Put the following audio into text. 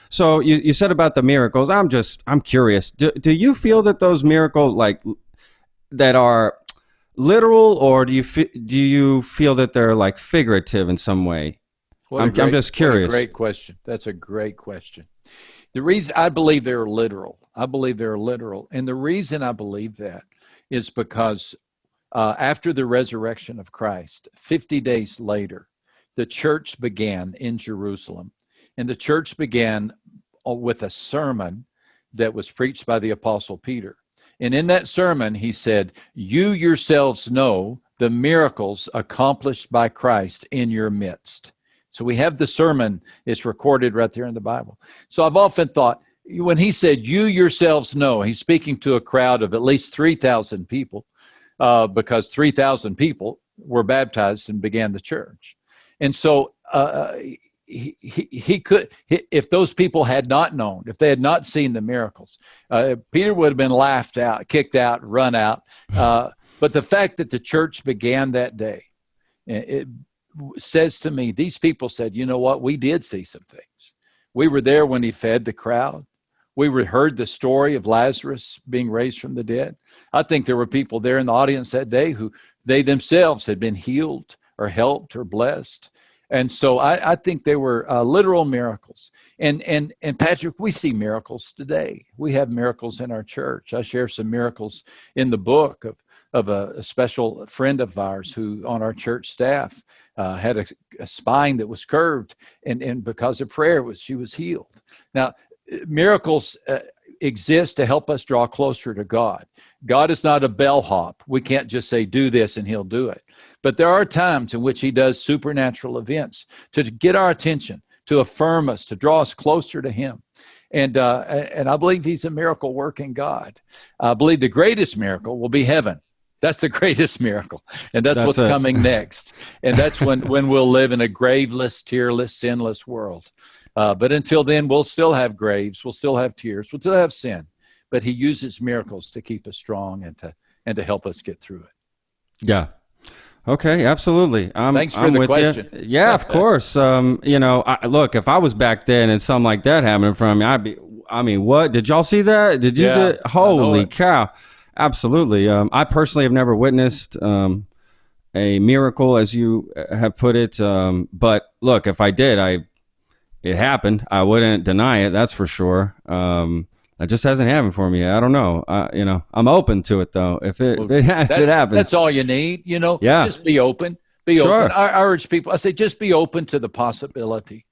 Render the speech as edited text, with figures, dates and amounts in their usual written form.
So you said about the miracles. I'm curious. Do you feel that those miracles that are literal, or do you feel that they're like figurative in some way? I'm just What a curious. great question. That's a great question. The reason I believe they're literal, and the reason I believe that is because after the resurrection of Christ, 50 days later, the church began in Jerusalem, and the church began with a sermon that was preached by the Apostle Peter. And in that sermon, he said, "You yourselves know the miracles accomplished by Christ in your midst." So we have the sermon. It's recorded right there in the Bible. So I've often thought, when he said, "You yourselves know," he's speaking to a crowd of at least 3,000 people, because 3,000 people were baptized and began the church. And so he could, if those people had not known, if they had not seen the miracles, Peter would have been laughed out, kicked out, run out. But the fact that the church began that day, it says to me, these people said, "You know what? We did see some things. We were there when he fed the crowd. We heard the story of Lazarus being raised from the dead." I think there were people there in the audience that day who they themselves had been healed or helped or blessed. And so I think they were literal miracles. And Patrick, we see miracles today. We have miracles in our church. I share some miracles in the book of a special friend of ours who on our church staff had a spine that was curved, and because of prayer she was healed. Now, miracles exist to help us draw closer to God. God is not a bellhop. We can't just say, "Do this," and he'll do it. But there are times in which he does supernatural events to get our attention, to affirm us, to draw us closer to him. And I believe he's a miracle working God. I believe the greatest miracle will be heaven. That's the greatest miracle. And that's what's coming next. And that's when we'll live in a graveless, tearless, sinless world. But until then, we'll still have graves, we'll still have tears, we'll still have sin. But he uses miracles to keep us strong and to help us get through it. Yeah. Okay, absolutely. Thanks for I'm the with question. You. Yeah, of course. Look, if I was back then and something like that happened in front of me, what? Did y'all see that? Did you? Yeah, Holy cow. Absolutely. I personally have never witnessed a miracle, as you have put it. But look, if I did, it happened. I wouldn't deny it. That's for sure. It just hasn't happened for me yet. I don't know. I'm open to it though. If it happens, that's all you need. Yeah. Just be open. Be Sure. open. I urge people. I say, just be open to the possibility